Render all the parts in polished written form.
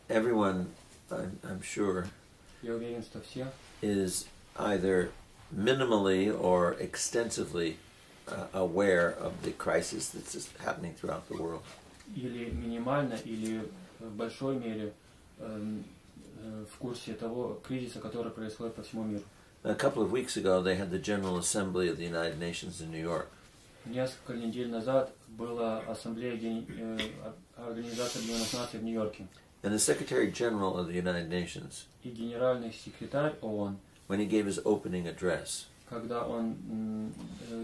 Everyone, I'm sure, Я уверен, что все is either minimally or extensively aware of the crisis that's happening throughout the world. или минимально, или в большой мере в курсе того кризиса, который происходит по всему миру. A couple of weeks ago, they had the General Assembly of the United Nations in New York. Несколько недель назад была ассамблея Организации Объединенных Наций в Нью-Йорке. And the Secretary General of the United Nations, И генеральный секретарь ООН, when he gave his opening address, когда он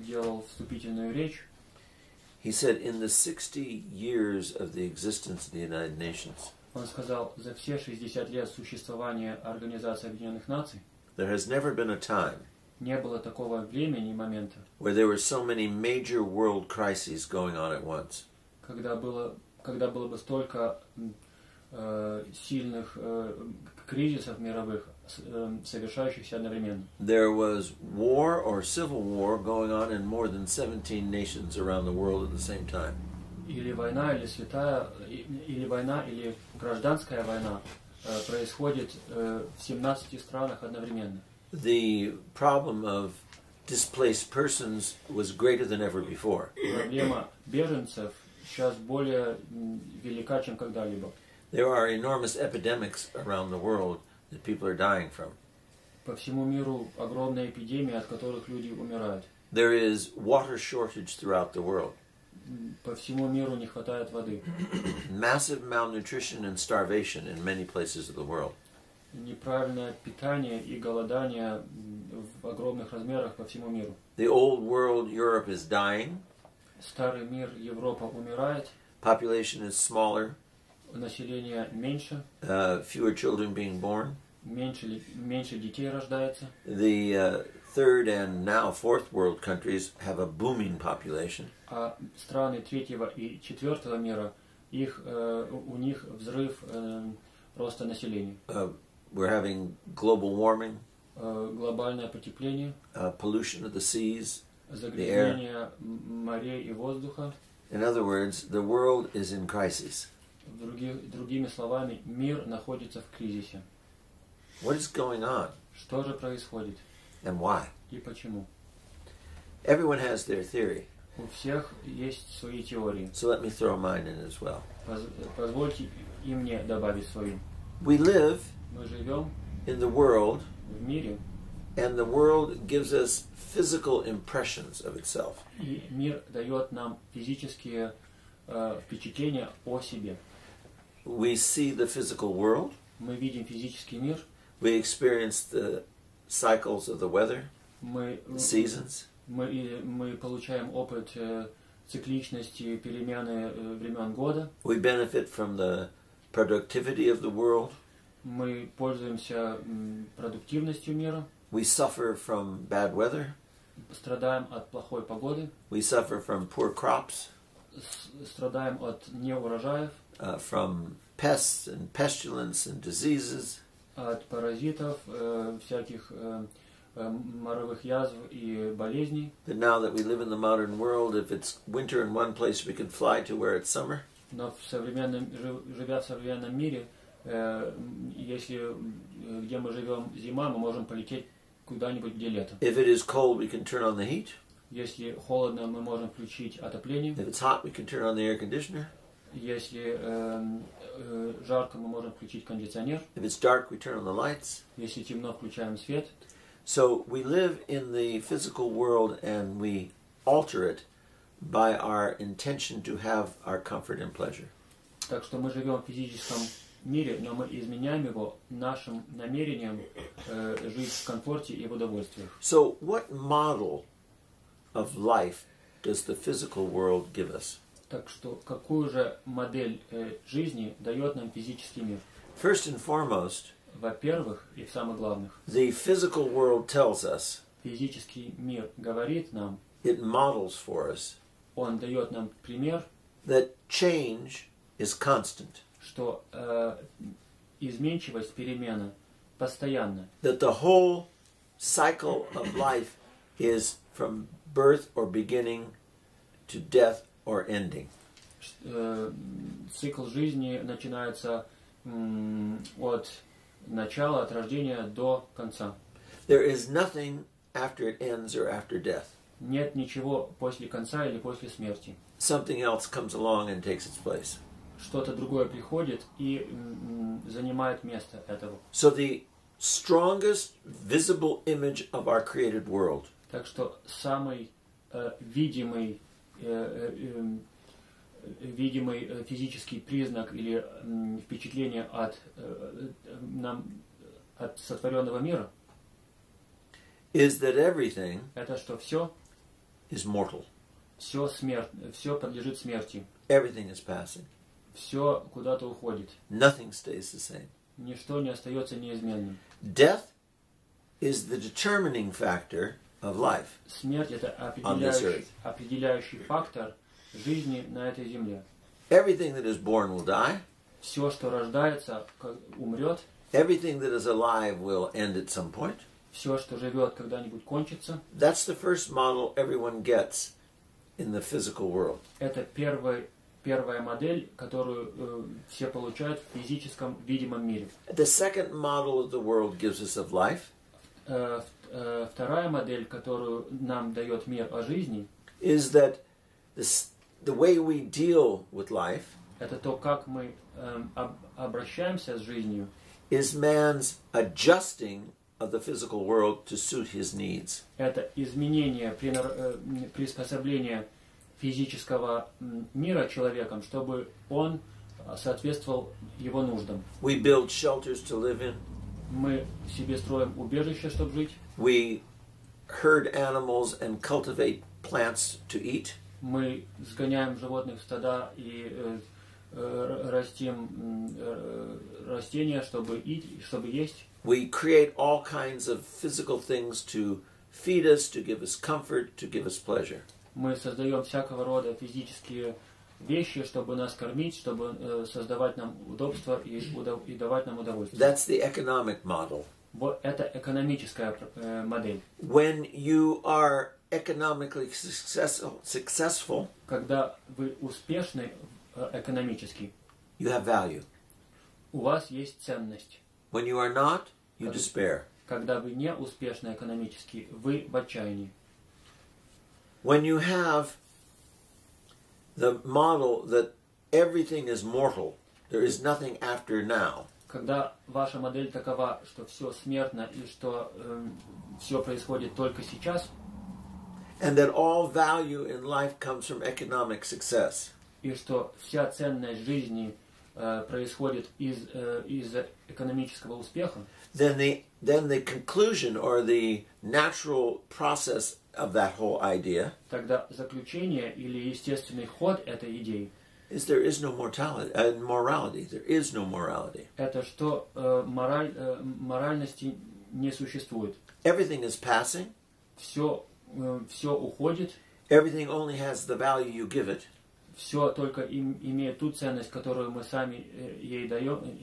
делал вступительную речь, he said, in the 60 years of the existence of the United Nations, он сказал, за все 60 лет существования Организации Объединенных Наций there has never been a time не было такого времени и момента, where there were so many major world crises going on at once. когда было бы столько сильных кризисов мировых, совершающихся одновременно. There was war or civil war going on in more than 17 nations around the world at the same time. Или война, или гражданская война происходит в 17 странах одновременно. The problem of displaced persons was greater than ever before. Проблема беженцев сейчас более велика, чем когда-либо. There are enormous epidemics around the world that people are dying from. По всему миру огромные эпидемии, от которых люди умирают. There is water shortage throughout the world. По всему миру не хватает воды. Massive malnutrition and starvation in many places of the world. Неправильное питание и голодание в огромных размерах по всему миру. The old world, Europe, is dying. Старый мир, Европа умирает. Population is smaller. Население меньше. Fewer children being born. Меньше детей рождается. The third and now fourth world countries have a booming population. А страны третьего и четвертого мира, у них взрыв роста населения. We're having global warming. Глобальное потепление. Pollution of the seas. Загрязнение морей и воздуха. In other words, the world is in crisis. Другими словами, мир находится в кризисе. What is going on? Что же происходит? And why? И почему? Everyone has their theory. У всех есть свои теории. So let me throw mine in as well. Позвольте и мне добавить свою. We live Мы живем in the world, в мире, and the world gives us physical impressions of itself. и мир дает нам физические впечатления о себе. We see the physical world. Мы видим физический мир. We experience the cycles of the weather, seasons. Мы получаем опыт цикличности, перемены времен года. We benefit from the productivity of the world. Мы пользуемся продуктивностью мира. We suffer from bad weather. Страдаем от плохой погоды. We suffer from poor crops. Страдаем от неурожаев. From pests and pestilence and diseases. От паразитов, всяких моровых язв и болезней. But now that we live in the modern world, if it's winter in one place, we can fly to where it's summer. Но живя в современном мире, если где мы живем зима, мы можем полететь куда-нибудь, где лето. If it is cold, we can turn on the heat. Если холодно, мы можем включить отопление. If it's hot, we can turn on the air conditioner. Если жарко, мы можем включить кондиционер. If it's dark, we turn on the lights. Если темно, включаем свет. So we live in the physical world and we alter it by our intention to have our comfort and pleasure. Так что мы живем в физическом мире, но мы изменяем его нашим намерением жить в комфорте и в удовольствиях. So what model of life does the physical world give us? Так что какую же модель жизни дает нам физический мир? First and foremost, во-первых, и в самых главных, the physical world tells us, физический мир говорит нам, it models for us, он дает нам пример, that change is constant. Что изменчивость, перемена постоянна. That the whole cycle of life is from birth or beginning to death or ending. цикл жизни начинается от начала, от рождения до конца. There is nothing after it ends or after death. Нет ничего после конца или после смерти. Something else comes along and takes its place. Что-то другое приходит и занимает место этого. So the strongest visible image of our created world Так что самый видимый физический признак или впечатление от сотворенного мира is that everything это что все is mortal. Все подлежит смерти. Everything is passing. Все куда-то уходит. Nothing stays the same. Ничто не остается неизменным. Death is the determining factor of life. Смерть это определяющий фактор жизни на этой земле. Everything that is born will die. Все, что рождается, умрет. Everything that is alive will end at some point. Все, что живет, когда-нибудь кончится. That's the first model everyone gets in the physical world. Это первая модель, которую все получают в физическом видимом мире. The second model of the world gives us of life. Вторая модель, которую нам дает мир о жизни, is that the way we deal with life это то, как мы обращаемся с жизнью, is man's adjusting of the physical world to suit his needs. Это изменение, приспособление физического мира человеком, чтобы он соответствовал его нуждам. We build shelters to live in. Мы себе строим убежище, чтобы жить. We herd animals and cultivate plants to eat. Мы сгоняем животных в стада и растим растения, чтобы есть. We create all kinds of physical things to feed us, to give us comfort, to give us pleasure. Мы создаем всякого рода физические вещи, чтобы нас кормить, чтобы создавать нам удобства и давать нам удовольствие. That's the economic model. Вот это экономическая модель. When you are economically successful, когда вы успешны экономически, you have value. У вас есть ценность. When you are not, you despair. Когда вы не успешны экономически, вы в отчаянии. When you have the model that everything is mortal, there is nothing after now. Когда ваша модель такова, что все смертно и что все происходит только сейчас, and that all value in life comes from economic success, и что вся ценность жизни происходит из экономического успеха, then the conclusion or the natural process of that whole idea тогда заключение или естественный ход этой идеи is there is no morality. There is no morality. Это что моральности не существует. Everything is passing. Все уходит. Everything only has the value you give it. Все только имеет ту ценность, которую мы сами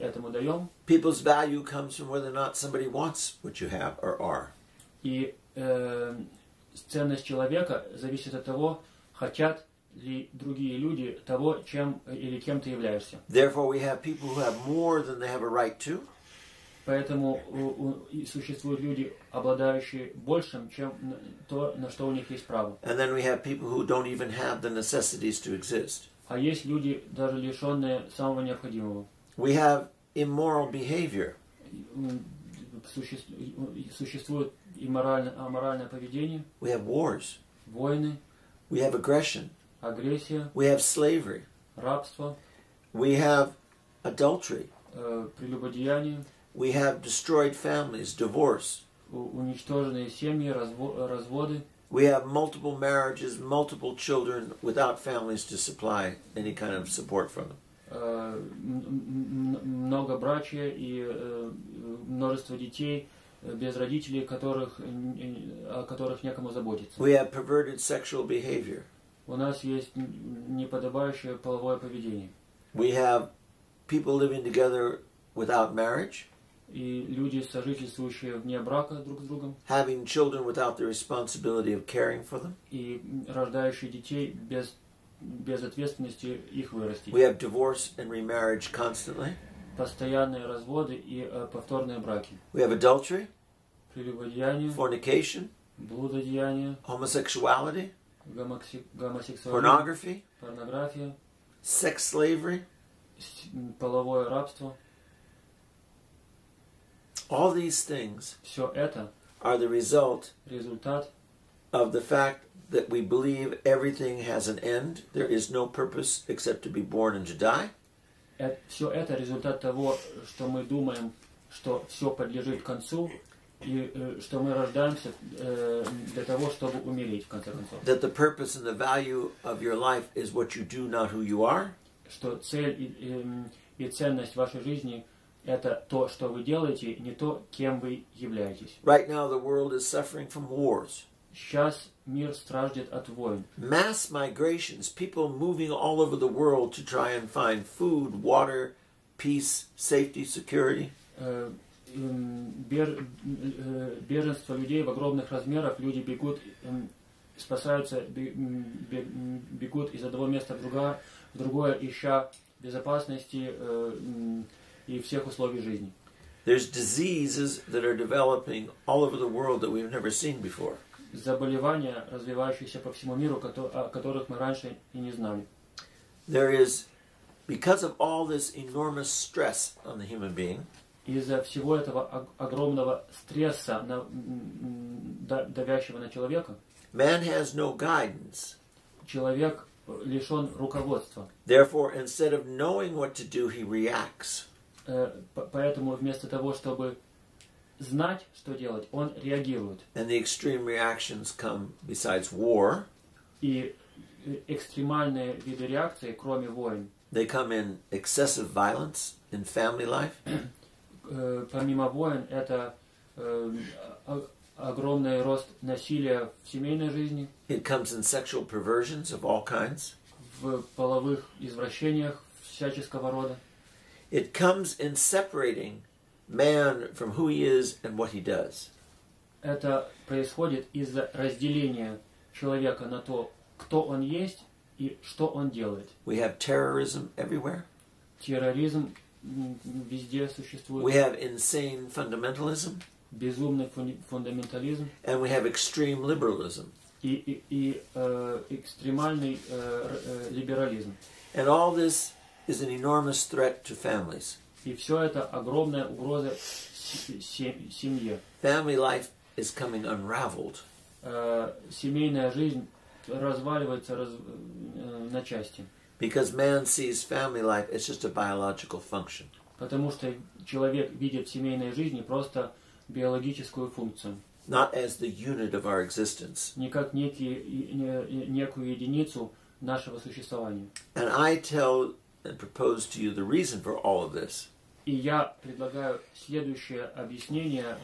этому даем. People's value comes from whether or not somebody wants what you have or are. И ценность человека зависит от того, хотят ли другие люди того, чем или кем ты являешься. Therefore, we have people who have more than they have a right to. Поэтому существуют люди, обладающие большим, чем то, на что у них есть право. And then we have people who don't even have the necessities to exist. А есть люди, даже лишенные самого необходимого. We have immoral behavior. Существует и аморальное поведение. We have wars. Войны. We have aggression. Агрессия. We have slavery. Рабство. We have adultery. Прелюбодеяние. We have destroyed families, divorce. Уничтоженные семьи, разводы. We have multiple marriages, multiple children without families to supply any kind of support for them. Многобрачие и множество детей без родителей, о которых некому заботиться. We have perverted sexual behavior. У нас есть неподобающее половое поведение. We have people living together without marriage. И люди, сожительствующие вне брака друг с другом. Having children without the responsibility of caring for them. И рождающие детей без без ответственности их вырастить. We have divorce and remarriage constantly. Постоянные разводы и повторные браки. We have adultery, Прелюбодеяние, fornication, блудодеяние, homosexuality, гомосексуализм, pornography, порнография, sex slavery. половое рабство. All these things Все это are the result результат of the fact that we believe everything has an end. There is no purpose except to be born and to die. Все это результат того, что мы думаем, что все подлежит концу, и что мы рождаемся для того, чтобы умереть, в конце концов. That the purpose and the value of your life is what you do, not who you are. Что цель и ценность вашей жизни – это то, что вы делаете, не то, кем вы являетесь. Right now the world is suffering from wars. Сейчас мир страждет от войн. Mass migrations, people moving all over the world to try and find food, water, peace, safety, security. Беженство людей в огромных размерах, люди бегут, спасаются, бегут из одного места в другое, ища безопасности и всех условий жизни. There's diseases that are developing all over the world that we've never seen before. Заболевания, развивающиеся по всему миру, о которых мы раньше и не знали. There is, because of all this enormous stress on the human being, из-за всего этого огромного стресса, давящего на человека, man has no guidance. Человек лишен руководства. Therefore, instead of knowing what to do, he reacts. Поэтому вместо того, чтобы знать, что делать, он реагирует. And the extreme reactions come besides war. И экстремальные виды реакции, кроме войн, they come in excessive violence in family life. Помимо войн, это огромный рост насилия в семейной жизни. It comes in sexual perversions of all kinds. В половых извращениях всяческого рода. It comes in separating man from who he is and what he does. Это происходит из-за разделения человека на то, кто он есть и что он делает. We have terrorism everywhere. Терроризм везде существует. We have insane fundamentalism. Безумный фундаментализм. And we have extreme liberalism. И экстремальный либерализм. And all this is an enormous threat to families. И все это огромная угроза семье. Family life is coming unraveled. Семейная жизнь разваливается на части. Because man sees family life as just a biological function. Потому что человек видит в семейной жизни просто биологическую функцию. Not as the unit of our existence. Не как некую единицу нашего существования. And I tell and propose to you the reason for all of this. И я предлагаю следующее объяснение,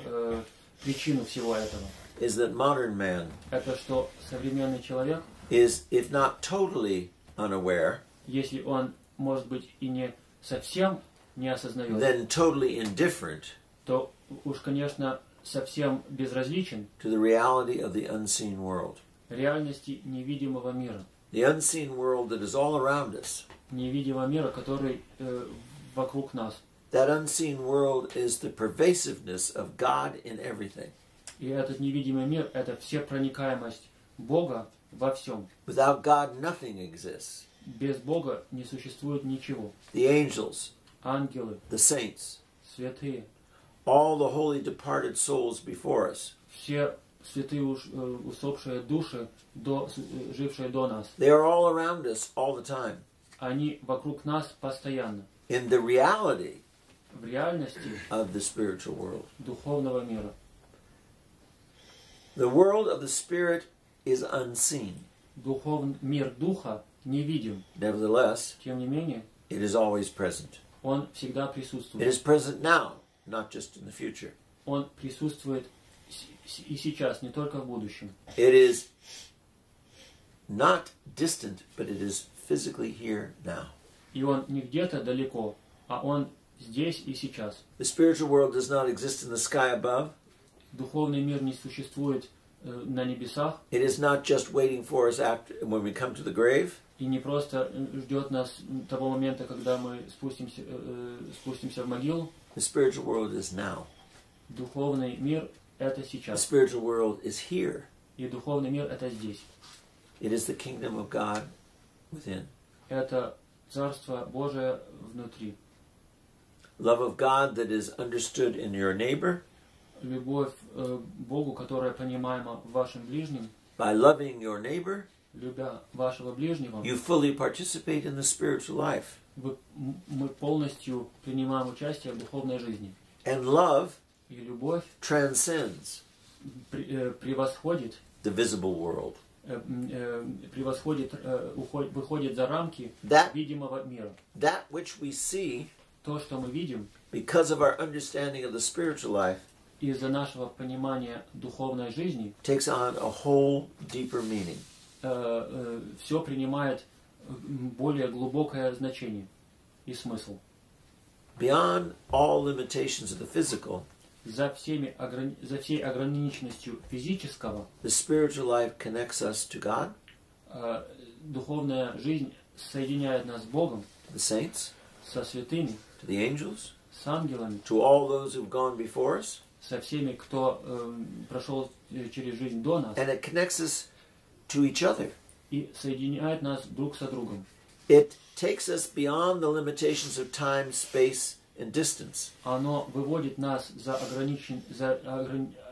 причину всего этого. Is that modern man Это что современный человек, is, if not totally unaware, если он, может быть, и не совсем не осознает, then totally indifferent то уж, конечно, совсем безразличен to the reality of the unseen world. Реальности невидимого мира. The unseen world that is all around us. Невидимого мира, который вокруг нас. That unseen world is the pervasiveness of God in everything. И этот невидимый мир – это всепроникаемость Бога во всем. Without God, nothing exists. Без Бога не существует ничего. The angels, Ангелы, the saints, святые, all the holy departed souls before us. все святые усопшие души, жившие до нас. They are all around us all the time. Они вокруг нас постоянно. In the reality В реальности of the spiritual world. духовного мира. The world of the spirit is unseen. Мир духа невидим. Nevertheless, Тем не менее, it is always present. он всегда It присутствует. is present now, not just in the future. Он присутствует и сейчас, не только в будущем. It is not distant, but it is physically here now. И он не где-то далеко, а он здесь и сейчас. The spiritual world does not exist in the sky above. Духовный мир не существует на небесах. It is not just waiting for us after when we come to the grave. И не просто ждет нас того момента, когда мы спустимся в могилу. The spiritual world is now. Духовный мир — это The сейчас. spiritual world is here. И духовный мир — это здесь. It is the kingdom of God within. Это Царство Божие внутри. Love of God that is understood in your neighbor. Любовь к Богу, которая понимаема в вашем ближнем. By loving your neighbor, Любя вашего ближнего, you fully participate in the spiritual life. мы полностью принимаем участие в духовной жизни. And love И любовь transcends превосходит, the visible world. выходит за рамки That, видимого мира. that which we see, То, что мы видим, because of our understanding of the spiritual life, из-за нашего понимания духовной жизни, takes on a whole deeper meaning. все принимает более глубокое значение и смысл. Beyond all limitations of the physical, За всей ограниченностью физического, the spiritual life connects us to God, духовная жизнь соединяет нас с Богом, the saints, со святыми, to the angels, с ангелами, to all those who've gone before us, со всеми, кто прошел через жизнь до нас, and it connects us to each other. и соединяет нас друг со другом. It takes us beyond the limitations of time, space, and distance. Оно выводит нас за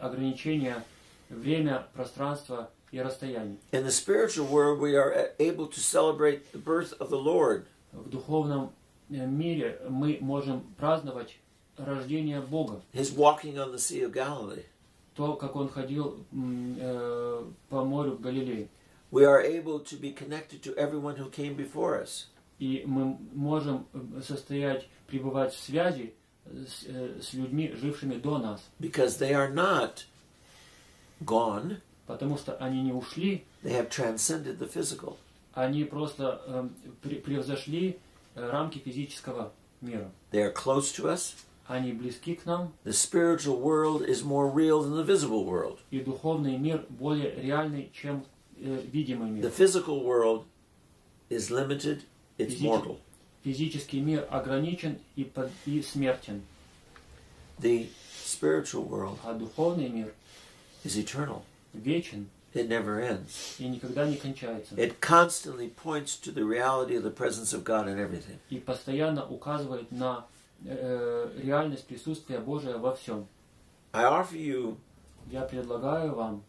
ограничения время, пространство и расстояние. In the spiritual world, we are able to celebrate the birth of the Lord. В духовном мире мы можем праздновать рождение Бога. His walking on the Sea of Galilee. То, как Он ходил по морю в Галилее. We are able to be connected to everyone who came before us. И мы можем пребывать в связи с людьми, жившими до нас. Because they are not gone. Потому что они не ушли. They have transcended the physical. Они просто превзошли рамки физического мира. They are close to us. Они близки к нам. The spiritual world is more real than the visible world. И духовный мир более реальный, чем видимый мир. The physical world is limited, it's mortal. Физический мир ограничен и смертен. The spiritual world А духовный мир is eternal. Вечен. It never ends. И никогда не кончается. It constantly points to the reality of the presence of God in everything. И постоянно указывает на реальность присутствия Божия во всем. I offer you Я предлагаю вам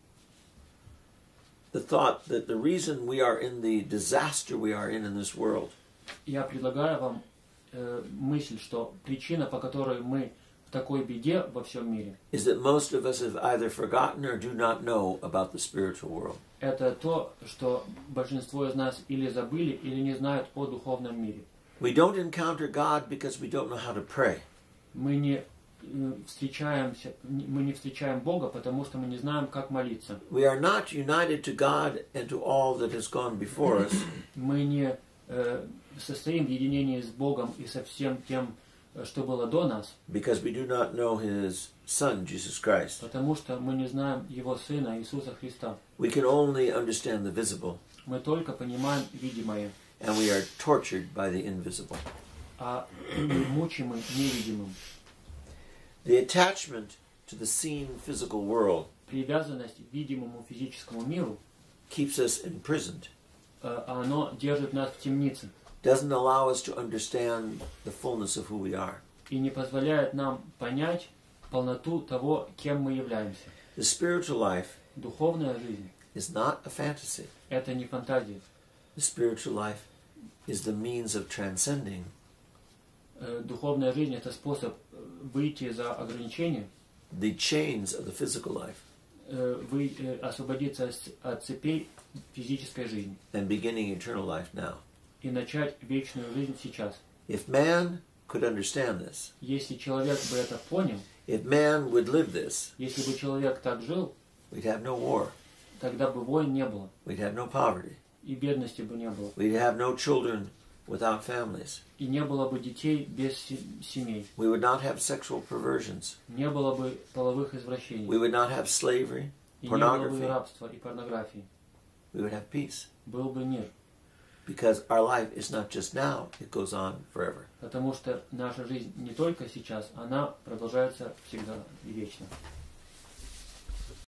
the thought that the reason we are in the disaster we are in this world Я предлагаю вам мысль, что причина, по которой мы в такой беде во всем мире, is that most of us have either forgotten or do not know about the spiritual world. это то, что большинство из нас или забыли, или не знают о духовном мире. We don't encounter God because we don't know how to pray. Мы не встречаем Бога, потому что мы не знаем, как молиться. We are not united to God and to all that has gone before us. Мы не состоим в единении с Богом и со всем тем, что было до нас. Because we do not know His Son, Jesus Christ. Потому что мы не знаем Его Сына, Иисуса Христа. We can only understand the visible. Мы только понимаем видимое. And we are tortured by the invisible. А мучимы невидимым. The attachment to the seen physical world Привязанность к видимому физическому миру, keeps us imprisoned. Оно держит нас в темнице. Doesn't allow us to understand the fullness of who we are. И не позволяет нам понять полноту того, кем мы являемся. The spiritual life Духовная жизнь is not a fantasy. – это не фантазия. The spiritual life is the means of transcending Духовная жизнь – это способ выйти за ограничения, the chains of the physical life освободиться от цепей физической жизни and beginning eternal life now. и начать вечную жизнь сейчас. If man could understand this, Если человек бы это понял, if man would live this, если бы человек так жил, we'd have no war, тогда бы войн не было, we'd have no poverty, и бедности бы не было, we'd have no children without families, и не было бы детей без семей, we would not have sexual perversions, не было бы половых извращений, we would not have slavery, и не было бы pornography, рабства и порнографии. we would have peace. Был бы мир. Because our life is not just now, it goes on forever. Потому что наша жизнь не только сейчас, она продолжается всегда и вечно.